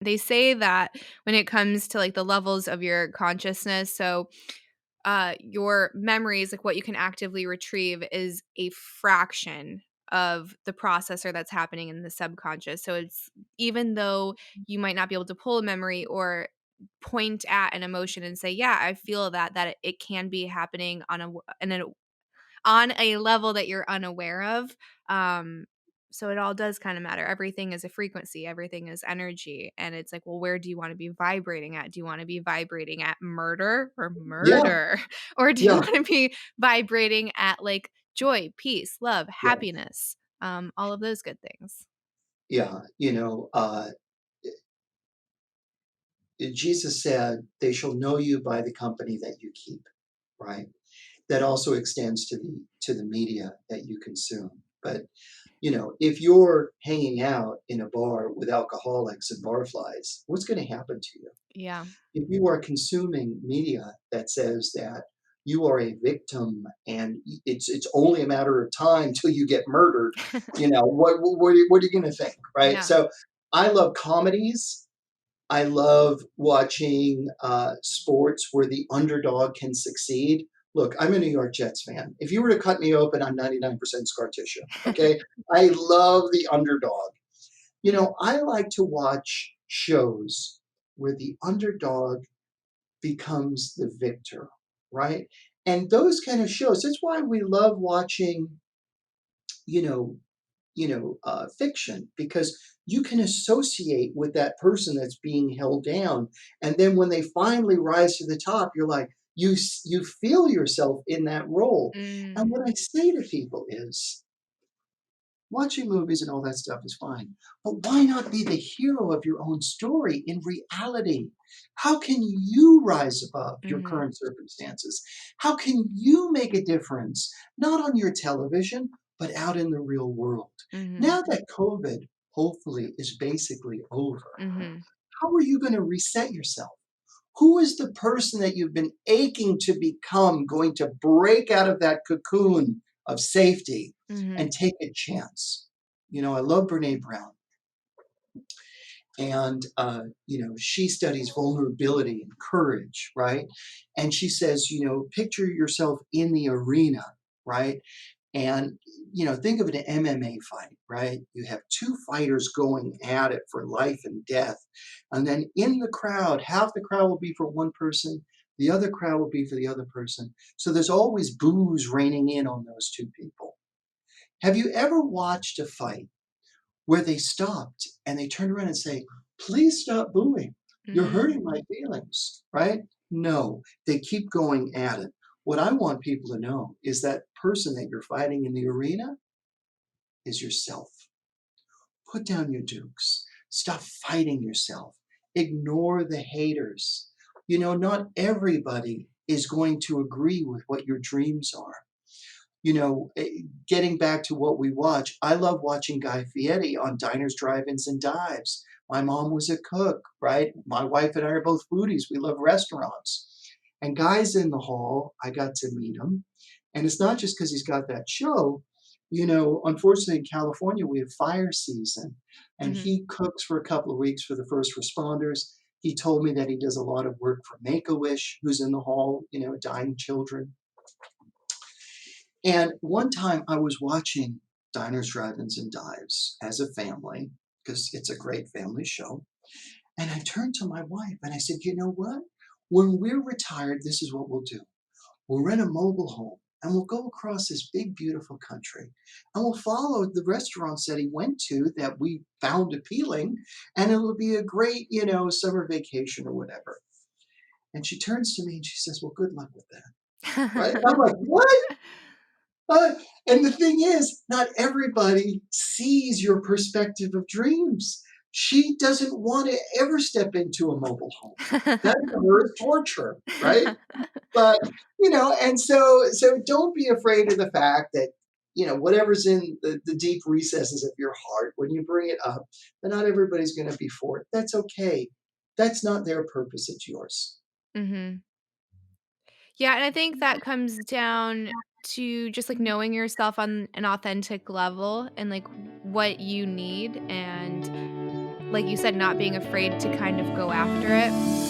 they say that when it comes to, like, the levels of your consciousness, so your memories, like what you can actively retrieve, is a fraction of the processor that's happening in the subconscious. So it's even though you might not be able to pull a memory or point at an emotion and say, "Yeah, I feel that," it can be happening on a level that you're unaware of. Um, so it all does kind of matter. Everything is a frequency, everything is energy. And it's like, well, where do you want to be vibrating at? Do you want to be vibrating at murder or Yeah, murder? Or do you yeah, want to be vibrating at like joy, peace, love, yeah, happiness, all of those good things? yeah. Jesus said, "They shall know you by the company that you keep." Right? That also extends to the media that you consume. But if you're hanging out in a bar with alcoholics and barflies, what's going to happen to you? Yeah. If you are consuming media that says that you are a victim and it's only a matter of time till you get murdered, what are you going to think, right? Yeah. So I love comedies. I love watching sports where the underdog can succeed. Look, I'm a New York Jets fan. If you were to cut me open, I'm 99% scar tissue. Okay. I love the underdog. I like to watch shows where the underdog becomes the victor, right? And those kind of shows, that's why we love watching, you know, fiction, because you can associate with that person that's being held down, and then when they finally rise to the top, you're like, you feel yourself in that role. And Mm, what I say to people is, watching movies and all that stuff is fine, but why not be the hero of your own story in reality? How can you rise above your mhm, current circumstances? How can you make a difference, not on your television, but out in the real world? mhm, Now that COVID hopefully is basically over, mhm, how are you going to reset yourself? Who is the person that you've been aching to become going to break out of that cocoon of safety mhm, and take a chance? I love Brene Brown, and she studies vulnerability and courage, right? And she says, picture yourself in the arena, right? And think of an MMA fight, right? You have two fighters going at it for life and death. And then in the crowd, half the crowd will be for one person, the other crowd will be for the other person. So there's always booze raining in on those two people. Have you ever watched a fight where they stopped and they turned around and say, "Please stop booing. You're mm, hurting my feelings," right? No, they keep going at it. What I want people to know is that person that you're fighting in the arena is yourself. Put down your dukes. Stop fighting yourself. Ignore the haters. Not everybody is going to agree with what your dreams are. Getting back to what we watch, I love watching Guy Fieri on Diners, Drive-Ins, and Dives. My mom was a cook, right? My wife and I are both foodies. We love restaurants. And Guy's in the hall. I got to meet him. And it's not just because he's got that show. Unfortunately, in California, we have fire season, and mhm. he cooks for a couple of weeks for the first responders. He told me that he does a lot of work for Make-A-Wish, who's in the hall, dying children. And one time I was watching Diners, Drive-Ins, and Dives as a family, because it's a great family show. And I turned to my wife and I said, "You know what? When we're retired, this is what we'll do. We'll rent a mobile home and we'll go across this big, beautiful country and we'll follow the restaurants that he went to that we found appealing. And it'll be a great, summer vacation or whatever." And she turns to me and she says, "Well, good luck with that." Right? I'm like, "What?" Uh, and the thing is, not everybody sees your perspective of dreams. She doesn't want to ever step into a mobile home. That to her is torture, right? But and so don't be afraid of the fact that whatever's in the deep recesses of your heart, when you bring it up, that not everybody's going to be for it. That's okay. That's not their purpose. It's yours. Mhm. Yeah, and I think that comes down to just, like, knowing yourself on an authentic level and, like, what you need, and like you said, not being afraid to kind of go after it.